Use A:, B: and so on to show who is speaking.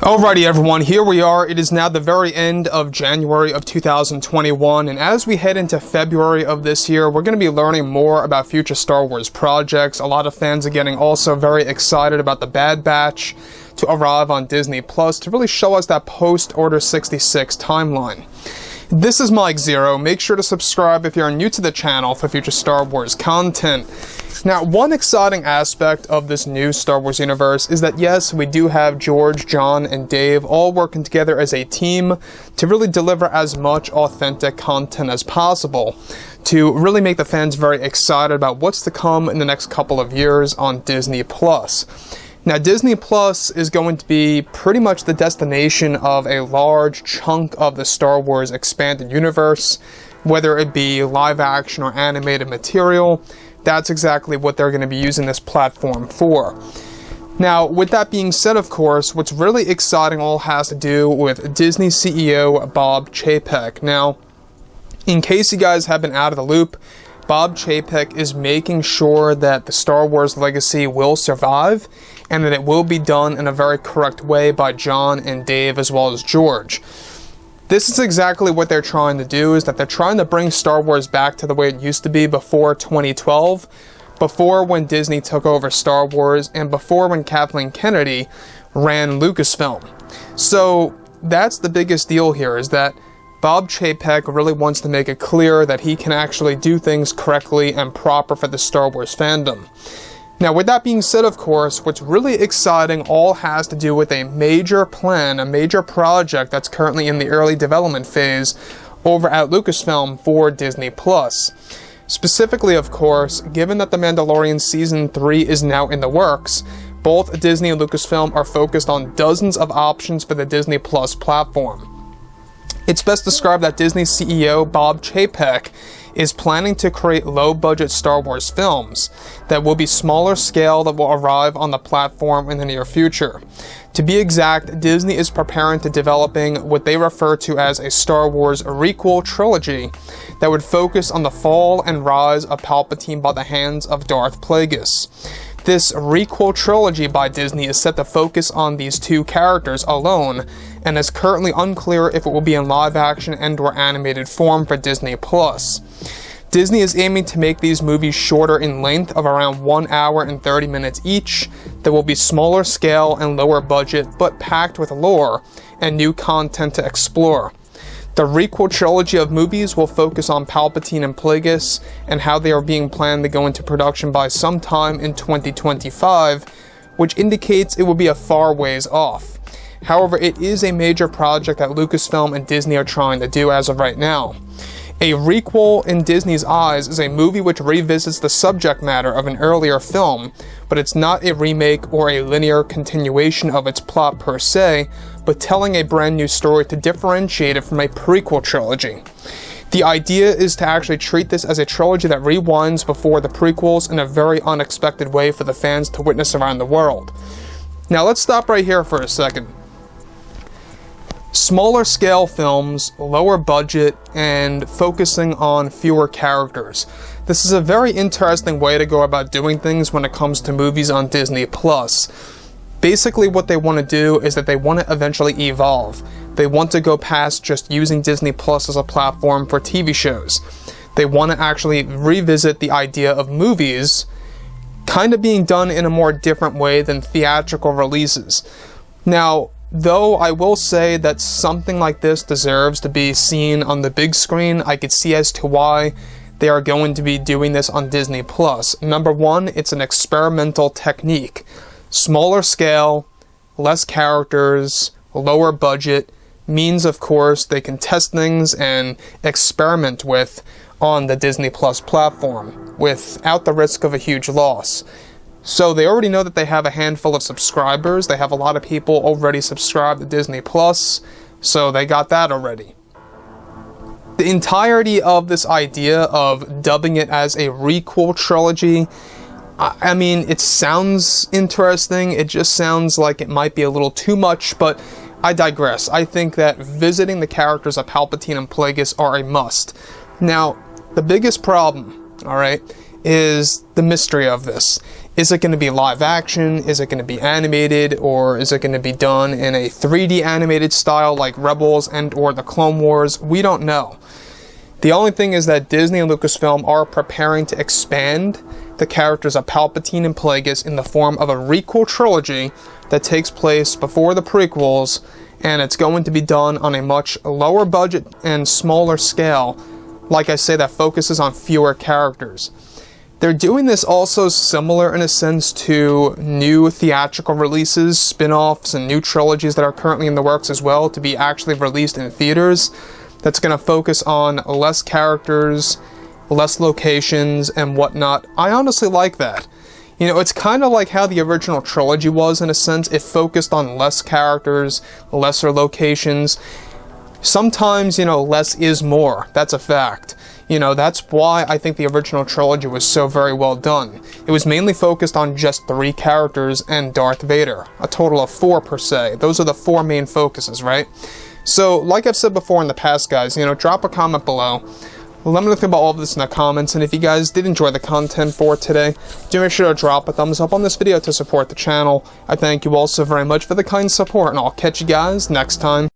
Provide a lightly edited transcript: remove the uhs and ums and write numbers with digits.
A: Alrighty everyone, here we are. It is now the very end of January of 2021, and as we head into February of this year, we're going to be learning more about future Star Wars projects. A lot of fans are getting also very excited about the Bad Batch to arrive on Disney Plus to really show us that post-Order 66 timeline. This is Mike Zero. Make sure to subscribe if you're new to the channel for future Star Wars content. Now, one exciting aspect of this new Star Wars universe is that yes, we do have George, John, and Dave all working together as a team to really deliver as much authentic content as possible to really make the fans very excited about what's to come in the next couple of years on Disney Plus. Now, Disney Plus is going to be pretty much the destination of a large chunk of the Star Wars expanded universe, whether it be live action or animated material. That's exactly what they're going to be using this platform for. Now, with that being said, of course, what's really exciting all has to do with Disney CEO Bob Chapek. Now, in case you guys have been out of the loop, Bob Chapek is making sure that the Star Wars legacy will survive and that it will be done in a very correct way by John and Dave as well as George. This is exactly what they're trying to do, is that they're trying to bring Star Wars back to the way it used to be before 2012, before when Disney took over Star Wars, and before when Kathleen Kennedy ran Lucasfilm. So that's the biggest deal here, is that Bob Chapek really wants to make it clear that he can actually do things correctly and proper for the Star Wars fandom. Now, with that being said, of course, what's really exciting all has to do with a major plan, a major project that's currently in the early development phase over at Lucasfilm for Disney Plus. Specifically, of course, given that The Mandalorian Season 3 is now in the works, both Disney and Lucasfilm are focused on dozens of options for the Disney Plus platform. It's best described that Disney CEO Bob Chapek is planning to create low-budget Star Wars films that will be smaller scale that will arrive on the platform in the near future. To be exact, Disney is preparing to developing what they refer to as a Star Wars REQUEL Trilogy that would focus on the fall and rise of Palpatine by the hands of Darth Plagueis. This REQUEL Trilogy by Disney is set to focus on these two characters alone, and is currently unclear if it will be in live-action and/or animated form for Disney Plus. Disney is aiming to make these movies shorter in length of around 1 hour and 30 minutes each, that will be smaller scale and lower budget, but packed with lore and new content to explore. The REQUEL Trilogy of movies will focus on Palpatine and Plagueis and how they are being planned to go into production by sometime in 2025, which indicates it will be a far ways off. However, it is a major project that Lucasfilm and Disney are trying to do as of right now. A requel in Disney's eyes is a movie which revisits the subject matter of an earlier film, but it's not a remake or a linear continuation of its plot per se, but telling a brand new story to differentiate it from a prequel trilogy. The idea is to actually treat this as a trilogy that rewinds before the prequels in a very unexpected way for the fans to witness around the world. Now let's stop right here for a second. Smaller scale films, lower budget, and focusing on fewer characters. This is a very interesting way to go about doing things when it comes to movies on Disney Plus. Basically what they want to do is that they want to eventually evolve. They want to go past just using Disney Plus as a platform for TV shows. They want to actually revisit the idea of movies kind of being done in a more different way than theatrical releases. Now, though I will say that something like this deserves to be seen on the big screen, I could see as to why they are going to be doing this on Disney Plus. Number one, it's an experimental technique. Smaller scale, less characters, lower budget, means of course they can test things and experiment with on the Disney Plus platform without the risk of a huge loss. So they already know that they have a handful of subscribers. They have a lot of people already subscribed to Disney Plus, so they got that already. The entirety of this idea of dubbing it as a REQUEL Trilogy, I mean, it sounds interesting. It just sounds like it might be a little too much, but I digress. I think that visiting the characters of Palpatine and Plagueis are a must. Now, the biggest problem, alright, is the mystery of this. Is it going to be live action? Is it going to be animated? Or is it going to be done in a 3D animated style like Rebels and or the Clone Wars? We don't know. The only thing is that Disney and Lucasfilm are preparing to expand the characters of Palpatine and Plagueis in the form of a REQUEL Trilogy that takes place before the prequels, and it's going to be done on a much lower budget and smaller scale, like I say, that focuses on fewer characters. They're doing this also similar in a sense to new theatrical releases, spin-offs, and new trilogies that are currently in the works as well to be actually released in theaters. That's going to focus on less characters, less locations, and whatnot. I honestly like that. You know, it's kind of like how the original trilogy was in a sense. It focused on less characters, lesser locations. Sometimes, you know, less is more. That's a fact. You know, that's why I think the original trilogy was so very well done. It was mainly focused on just 3 characters and Darth Vader. A total of 4 per se. Those are the 4 main focuses, right? So, like I've said before in the past, guys, you know, drop a comment below. Let me know about all of this in the comments, and if you guys did enjoy the content for today, do make sure to drop a thumbs up on this video to support the channel. I thank you all so very much for the kind support, and I'll catch you guys next time.